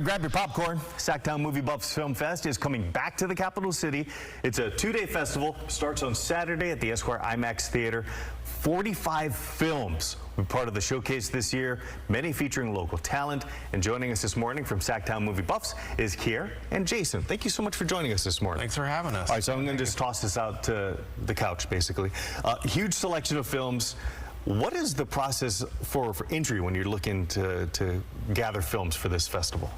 Grab your popcorn. SacTown Movie Buffs Film Fest is coming back to the capital city. It's a two-day festival. Starts on Saturday at the Esquire IMAX Theater. 45 films will be part of the showcase this year, many featuring local talent. And joining us this morning from SacTown Movie Buffs is Kier and Jason. Thank you so much for joining us this morning. Thanks for having us. All right, so I'm going to just toss this out to the couch, basically. Huge selection of films. What is the process for entry when you're looking to gather films for this festival?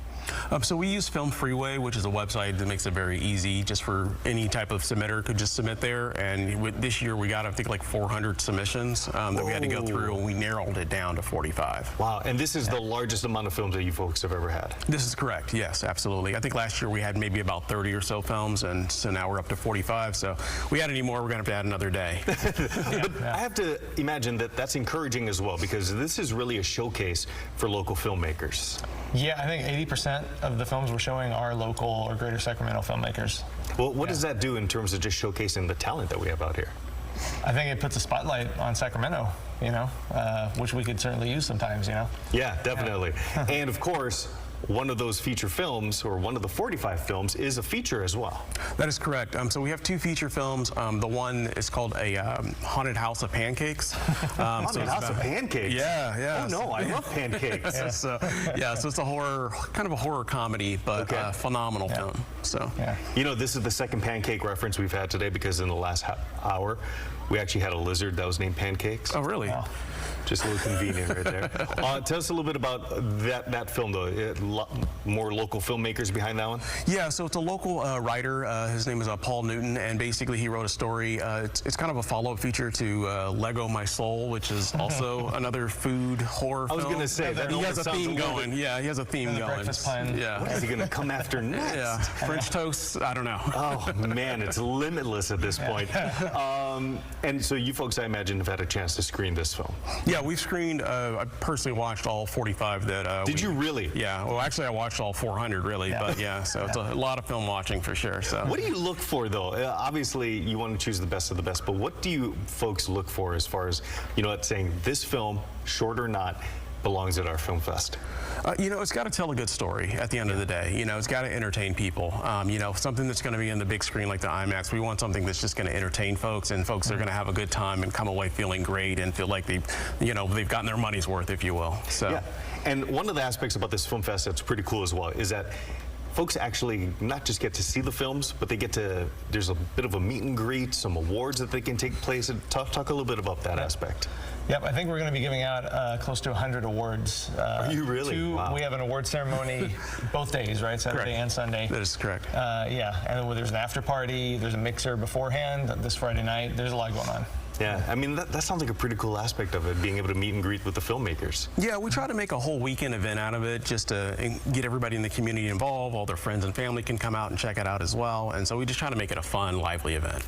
So we use Film Freeway, which is a website that makes it very easy just for any type of submitter could just submit there. And this year we got, I think, like 400 submissions that we had to go through, and we narrowed it down to 45. Wow, and this is the largest amount of films that you folks have ever had? This is correct, yes, absolutely. I think last year we had maybe about 30 or so films, and so now we're up to 45. So if we add any more, we're going to have to add another day. But I have to imagine that that's encouraging as well, because this is really a showcase for local filmmakers. Yeah, I think 80% of the films we're showing are local or greater Sacramento filmmakers. Well, what does that do in terms of just showcasing the talent that we have out here? I think it puts a spotlight on Sacramento, you know, which we could certainly use sometimes, you know. Yeah, definitely. Yeah. And of course, one of those feature films, or one of the 45 films, is a feature as well. That is correct. So we have two feature films. The one is called a Haunted House of Pancakes. Haunted House of Pancakes? Yeah, yeah. Oh no, I love pancakes. Yeah. So it's a horror, kind of a horror comedy, but phenomenal film. So, you know, this is the second pancake reference we've had today, because in the last hour, we actually had a lizard that was named Pancakes. Oh, really? Wow. Just a little convenient right there. Tell us a little bit about that film, though. More local filmmakers behind that one? Yeah, so it's a local writer. His name is Paul Newton, and basically he wrote a story. It's kind of a follow-up feature to Lego My Soul, which is also another food horror film. I was going to say, that he has a theme going. Yeah, he has a theme going. Breakfast plan. Yeah. What is he going to come after next? Yeah, French toast, I don't know. Oh, man, it's limitless at this point. And so you folks, I imagine, have had a chance to screen this film. Yeah, we've screened, I personally watched all 45 that... Did you really? Yeah, well, actually I watched all 400, really, but yeah, so it's a lot of film watching for sure. So. What do you look for, though? Obviously, you want to choose the best of the best, but what do you folks look for as far as, you know, saying this film, short or not, belongs at our film fest? You know, it's got to tell a good story at the end of the day. You know, it's got to entertain people. You know, something that's going to be in the big screen like the IMAX, we want something that's just going to entertain folks, and folks are going to have a good time and come away feeling great and feel like they've gotten their money's worth, if you will. So. Yeah, and one of the aspects about this film fest that's pretty cool as well is that folks actually not just get to see the films, but they get to, there's a bit of a meet and greet, some awards that they can take place. Talk a little bit about that aspect. Yep, I think we're going to be giving out close to 100 awards. Are you really? Wow. We have an award ceremony both days, right? Saturday and Sunday. That is correct. Yeah, and there's an after party, there's a mixer beforehand this Friday night. There's a lot going on. Yeah, I mean, that sounds like a pretty cool aspect of it, being able to meet and greet with the filmmakers. Yeah, we try to make a whole weekend event out of it, just to get everybody in the community involved. All their friends and family can come out and check it out as well. And so we just try to make it a fun, lively event.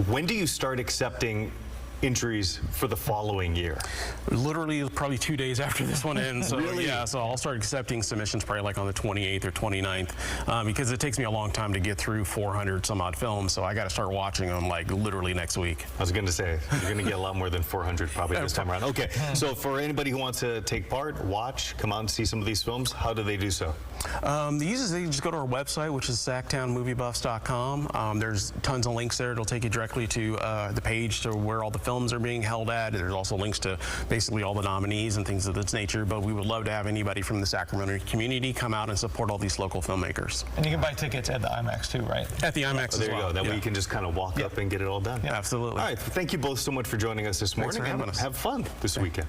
When do you start accepting entries for the following year? Literally probably 2 days after this one ends. So really? Yeah, so I'll start accepting submissions probably like on the 28th or 29th, because it takes me a long time to get through 400 some odd films, so I got to start watching them like literally next week. I was going to say, you're going to get a lot more than 400 probably this time around. Okay, so for anybody who wants to take part, watch, come out and see some of these films, how do they do so? They just go to our website, which is SacTownMovieBuffs.com. There's tons of links there. It'll take you directly to the page to where all the films are being held at. There's also links to basically all the nominees and things of this nature, but we would love to have anybody from the Sacramento community come out and support all these local filmmakers. And you can buy tickets at the IMAX too, right? At the IMAX as well. There you go. That way you can just kind of walk up and get it all done. Yeah, absolutely. All right, thank you both so much for joining us this morning. Thanks for having us. Have fun this weekend.